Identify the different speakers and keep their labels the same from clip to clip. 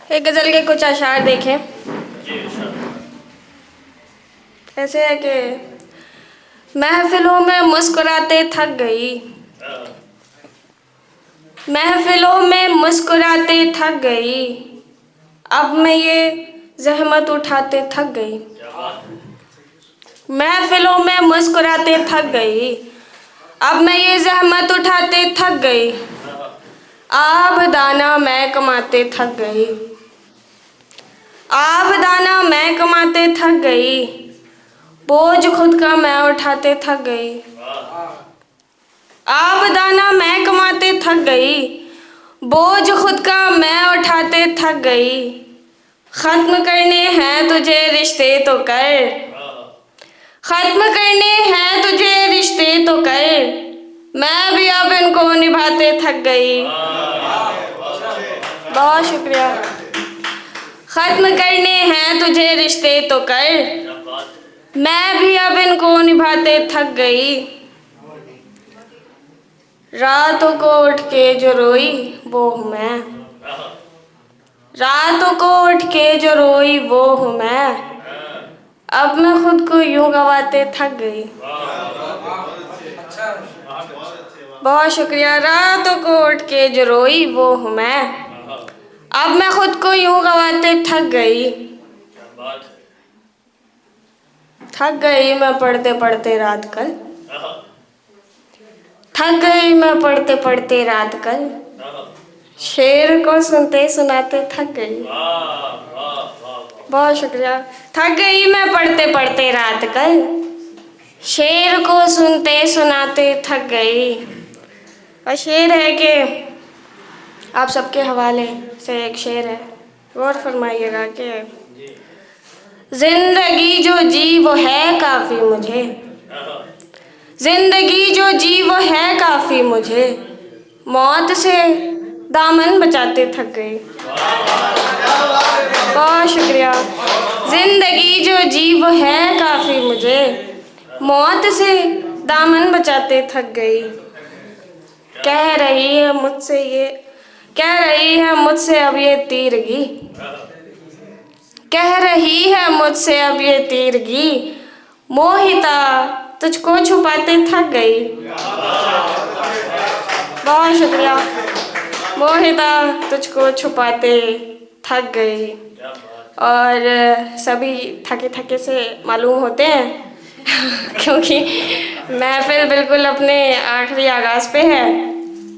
Speaker 1: एक गज़ल के कुछ अशार देखें। ऐसे है कि महफिलों में मुस्कुराते थक गई, महफिलों में मुस्कुराते थक गई, अब मैं ये जहमत उठाते थक गई। महफिलों में मुस्कुराते थक गई, अब मैं ये जहमत उठाते थक गई। आब दाना मैं कमाते थक गई, आब दाना मैं कमाते थक गई, बोझ खुद का मैं उठाते थक गई। आब दाना मैं कमाते थक गई, बोझ खुद का मैं उठाते थक गई। खत्म करने हैं तुझे रिश्ते तो कर, खत्म करने हैं तुझे रिश्ते तो कर, मैं भी अब इनको निभाते थक गई। बहुत शुक्रिया। खत्म करने हैं तुझे रिश्ते तो कर, मैं भी अब इनको निभाते थक गई। रातों को उठ के जो रोई वो हूँ मैं, रातों को उठ के जो रोई वो हूँ मैं, अब मैं खुद को यूं गवाते थक गई। बहुत शुक्रिया। रातों को उठ के जो रोई वो हूँ मैं, अब मैं खुद को यूं गवाते थक गई। थक गई मैं पढ़ते पढ़ते रात कल, थक गई मैं पढ़ते पढ़ते रात कल, शेर को सुनते सुनाते थक गई। बहुत शुक्रिया। थक गई मैं पढ़ते पढ़ते रात कल, शेर को सुनते सुनाते थक गई। और शेर है कि आप सबके हवाले से एक शेर है, गौर फरमाइएगा कि जिंदगी जो जी वो है काफ़ी मुझे, जिंदगी जो जी वो है काफ़ी मुझे, मौत से दामन बचाते थक गई। बहुत शुक्रिया। जिंदगी जो जी वो है काफ़ी मुझे, मौत से दामन बचाते थक गई। कह रही है मुझसे ये, कह रही है मुझसे अब ये तीरगी, कह रही है मुझसे अब ये तीरगी, मोहिता तुझको छुपाते थक गई। बहुत शुक्रिया। मोहिता तुझको छुपाते थक गई। और सभी थके थके से मालूम होते हैं क्योंकि महफिल बिल्कुल अपने आखिरी आगाज़ पे है।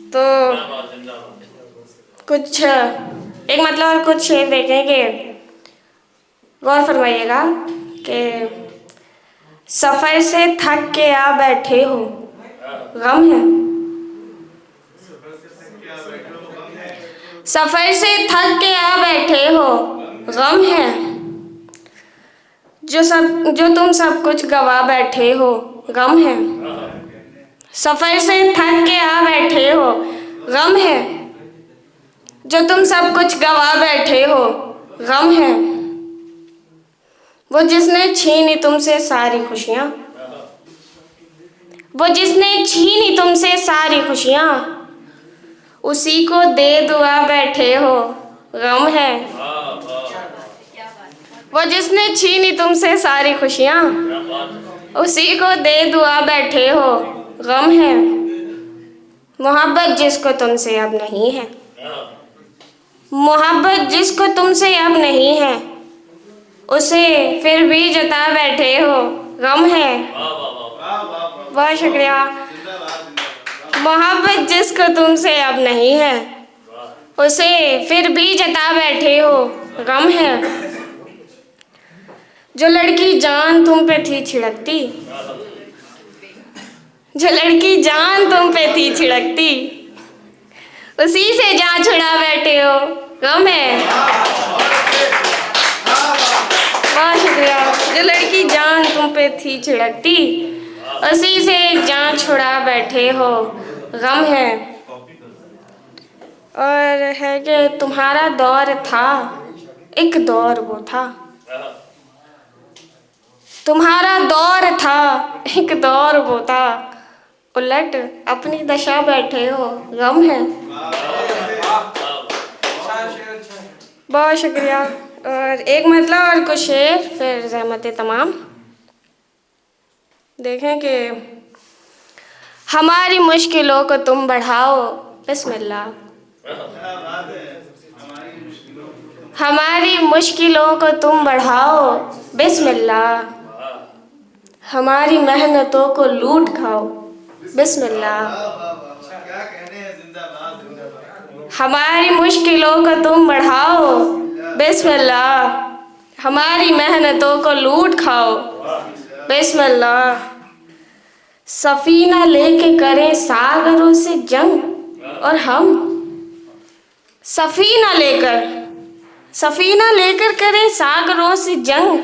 Speaker 1: तो कुछ एक मतलब और कुछ शेर देखेंगे, गौर फरमाइएगा कि सफ़र से थक के आ बैठे हो गम है, सफ़र से थक के आ बैठे हो गम है, जो तुम सब कुछ गवा बैठे हो गम है। सफ़र से थक के आ बैठे हो गम है, जो तुम सब कुछ गवा बैठे हो गम है। वो जिसने छीनी तुमसे सारी खुशियाँ, वो जिसने छीनी तुमसे सारी खुशियाँ, उसी को दे दुआ बैठे हो गम है। वो जिसने छीनी तुमसे सारी खुशियाँ, उसी को दे दुआ बैठे हो गम है। मोहब्बत जिसको तुमसे अब नहीं है, मोहब्बत जिसको तुमसे अब नहीं है, उसे फिर भी जता बैठे हो गम है। बहुत शुक्रिया। मोहब्बत जिसको तुमसे अब नहीं है, उसे फिर भी जता बैठे हो गम है। जो लड़की जान तुम पे थी छिड़कती, जो लड़की जान तुम पे थी छिड़कती, उसी से जान छुड़ा बैठे हो गम है। बहुत शुक्रिया। जो लड़की जान तुम पे थी छिड़कती, उसी से जान छुड़ा बैठे हो गम है। और है कि तुम्हारा दौर था एक दौर वो था, तुम्हारा दौर था एक दौर वो था, उलट अपनी दशा बैठे हो गम है। बहुत शुक्रिया। और एक मतलब और कुछ शेर, फिर ज़हमत तमाम। देखें कि हमारी मुश्किलों को तुम बढ़ाओ, बिस्मिल्लाह। हमारी मुश्किलों को तुम बढ़ाओ, बिस्मिल्लाह। हमारी मेहनतों को लूट खाओ, बिस्मिल्लाह। हमारी मुश्किलों को तुम बढ़ाओ, बिस्मिल्लाह। हमारी मेहनतों को लूट खाओ, बिस्मिल्लाह। सफीना लेके करें सागरों से जंग, और हम सफीना लेकर करें सागरों से जंग,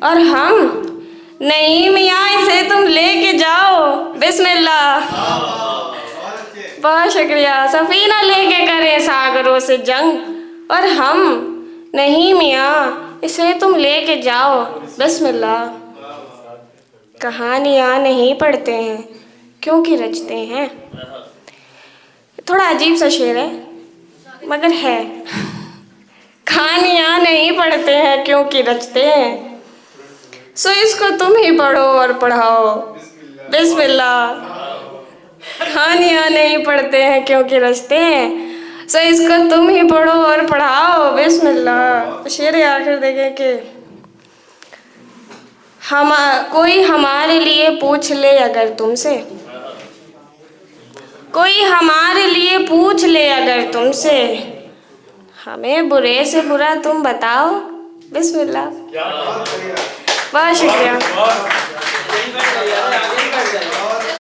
Speaker 1: और हम नहीं मियाँ इसे तुम लेके जाओ, बिस्मिल्लाह। बहुत शुक्रिया। सफीना लेके करें सागरों से जंग, और हम नहीं मियाँ इसे तुम लेके जाओ, बिस्मिल्लाह। कहानियाँ नहीं पढ़ते हैं क्योंकि रचते हैं। थोड़ा अजीब सा शेर है मगर है। कहानियाँ नहीं पढ़ते हैं क्योंकि रचते हैं, सो इसको तुम ही पढ़ो और पढ़ाओ, बिस्मिल्लाह। कहानियाँ नहीं पढ़ते हैं क्योंकि रचते हैं, सो इसको तुम ही पढ़ो और पढ़ाओ, बिस्मिल्लाह। शेर आखिर देखें कि कोई हमारे लिए पूछ ले अगर तुमसे, कोई हमारे लिए पूछ ले अगर तुमसे, हमें बुरे से बुरा तुम बताओ, बिस्मिल्लाह। बहुत शुक्रिया।